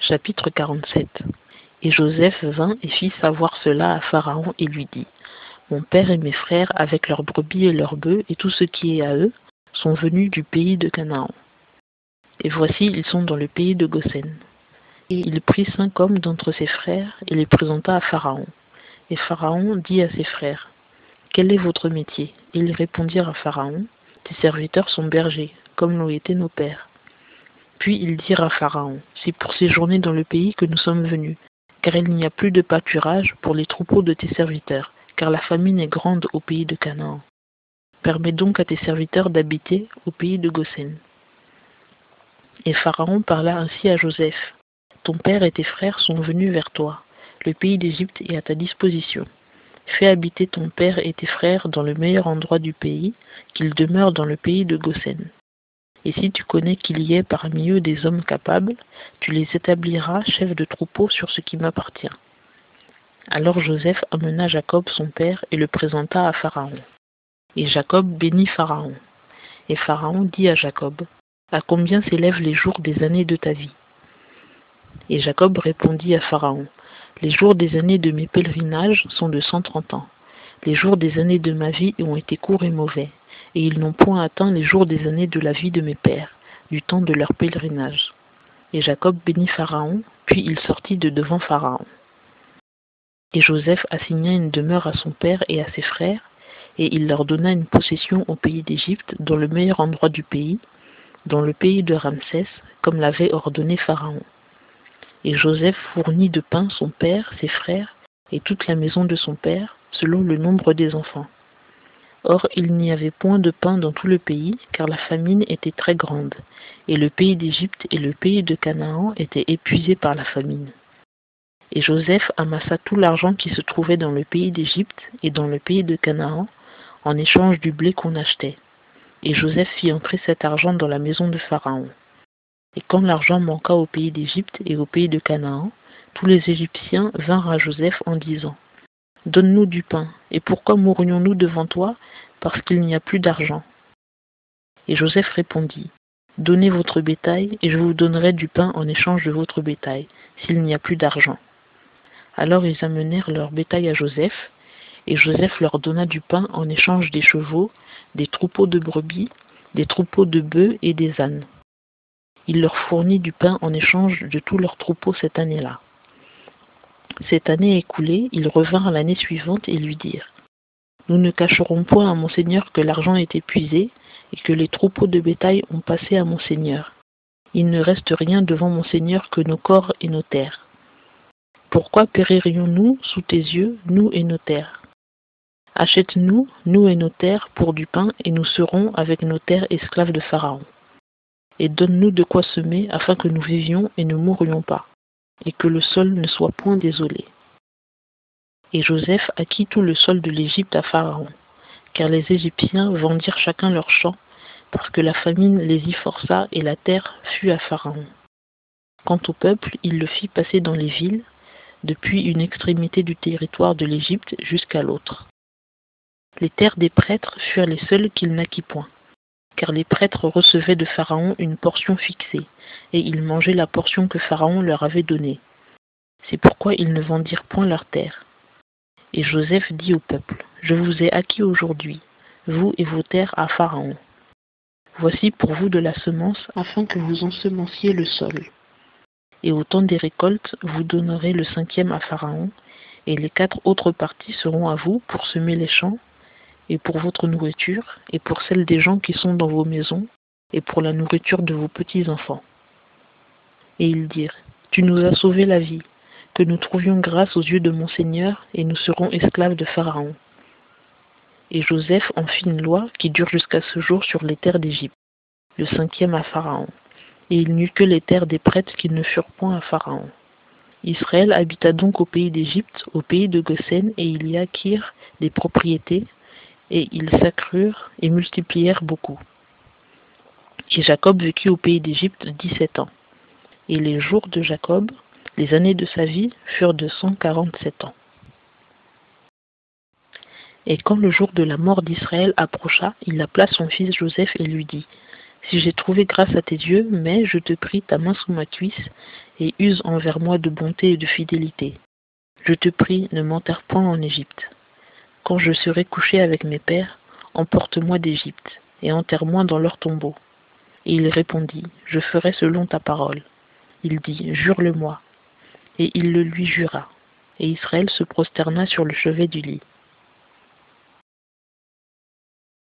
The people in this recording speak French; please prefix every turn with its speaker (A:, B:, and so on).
A: Chapitre 47. Et Joseph vint et fit savoir cela à Pharaon et lui dit: Mon père et mes frères, avec leurs brebis et leurs bœufs et tout ce qui est à eux, sont venus du pays de Canaan. Et voici, ils sont dans le pays de Goshen. Et il prit 5 hommes d'entre ses frères et les présenta à Pharaon. Et Pharaon dit à ses frères: Quel est votre métier? Et ils répondirent à Pharaon: Tes serviteurs sont bergers, comme l'ont été nos pères. Puis ils dirent à Pharaon: C'est pour séjourner dans le pays que nous sommes venus, car il n'y a plus de pâturage pour les troupeaux de tes serviteurs, car la famine est grande au pays de Canaan. Permets donc à tes serviteurs d'habiter au pays de Goshen. Et Pharaon parla ainsi à Joseph: Ton père et tes frères sont venus vers toi, le pays d'Égypte est à ta disposition. Fais habiter ton père et tes frères dans le meilleur endroit du pays, qu'ils demeurent dans le pays de Goshen. Et si tu connais qu'il y ait parmi eux des hommes capables, tu les établiras chefs de troupeau sur ce qui m'appartient. Alors Joseph amena Jacob son père et le présenta à Pharaon. Et Jacob bénit Pharaon. Et Pharaon dit à Jacob: À combien s'élèvent les jours des années de ta vie? Et Jacob répondit à Pharaon: Les jours des années de mes pèlerinages sont de 130 ans. Les jours des années de ma vie ont été courts et mauvais, et ils n'ont point atteint les jours des années de la vie de mes pères, du temps de leur pèlerinage. Et Jacob bénit Pharaon, puis il sortit de devant Pharaon. Et Joseph assigna une demeure à son père et à ses frères, et il leur donna une possession au pays d'Égypte, dans le meilleur endroit du pays, dans le pays de Ramsès, comme l'avait ordonné Pharaon. Et Joseph fournit de pain son père, ses frères, et toute la maison de son père, selon le nombre des enfants. Or il n'y avait point de pain dans tout le pays, car la famine était très grande, et le pays d'Égypte et le pays de Canaan étaient épuisés par la famine. Et Joseph amassa tout l'argent qui se trouvait dans le pays d'Égypte et dans le pays de Canaan, en échange du blé qu'on achetait. Et Joseph fit entrer cet argent dans la maison de Pharaon. Et quand l'argent manqua au pays d'Égypte et au pays de Canaan, tous les Égyptiens vinrent à Joseph en disant: Donne-nous du pain, et pourquoi mourrions-nous devant toi? Parce qu'il n'y a plus d'argent. Et Joseph répondit: Donnez votre bétail, et je vous donnerai du pain en échange de votre bétail, s'il n'y a plus d'argent. Alors ils amenèrent leur bétail à Joseph, et Joseph leur donna du pain en échange des chevaux, des troupeaux de brebis, des troupeaux de bœufs et des ânes. Il leur fournit du pain en échange de tous leurs troupeaux cette année-là. Cette année écoulée, ils revinrent l'année suivante et lui dirent: Nous ne cacherons point à mon seigneur que l'argent est épuisé et que les troupeaux de bétail ont passé à mon seigneur. Il ne reste rien devant mon seigneur que nos corps et nos terres. Pourquoi péririons-nous sous tes yeux, nous et nos terres? Achète-nous, nous et nos terres, pour du pain, et nous serons avec nos terres esclaves de Pharaon. Et donne-nous de quoi semer, afin que nous vivions et ne mourions pas, et que le sol ne soit point désolé. Et Joseph acquit tout le sol de l'Égypte à Pharaon, car les Égyptiens vendirent chacun leur champ, parce que la famine les y força et la terre fut à Pharaon. Quant au peuple, il le fit passer dans les villes, depuis une extrémité du territoire de l'Égypte jusqu'à l'autre. Les terres des prêtres furent les seules qu'il n'acquit point, car les prêtres recevaient de Pharaon une portion fixée, et ils mangeaient la portion que Pharaon leur avait donnée. C'est pourquoi ils ne vendirent point leurs terres. Et Joseph dit au peuple: Je vous ai acquis aujourd'hui, vous et vos terres à Pharaon. Voici pour vous de la semence, afin que vous ensemenciez le sol. Et au temps des récoltes, vous donnerez le 5e à Pharaon, et les 4 autres parties seront à vous pour semer les champs, et pour votre nourriture, et pour celle des gens qui sont dans vos maisons, et pour la nourriture de vos petits-enfants. Et ils dirent: Tu nous as sauvé la vie, que nous trouvions grâce aux yeux de mon Seigneur, et nous serons esclaves de Pharaon. Et Joseph en fit une loi qui dure jusqu'à ce jour sur les terres d'Égypte, le 5e à Pharaon. Et il n'y eut que les terres des prêtres qui ne furent point à Pharaon. Israël habita donc au pays d'Égypte, au pays de Goshen, et ils y acquirent des propriétés, et ils s'accrurent et multiplièrent beaucoup. Et Jacob vécut au pays d'Égypte 17 ans. Et les jours de Jacob, les années de sa vie, furent de 147 ans. Et quand le jour de la mort d'Israël approcha, il appela son fils Joseph et lui dit: Si j'ai trouvé grâce à tes yeux, mais je te prie ta main sous ma cuisse, et use envers moi de bonté et de fidélité. Je te prie, ne m'enterre point en Égypte. Quand je serai couché avec mes pères, emporte-moi d'Égypte, et enterre-moi dans leur tombeau. Et il répondit, je ferai selon ta parole. Il dit, jure-le-moi. Et il le lui jura. Et Israël se prosterna sur le chevet du lit.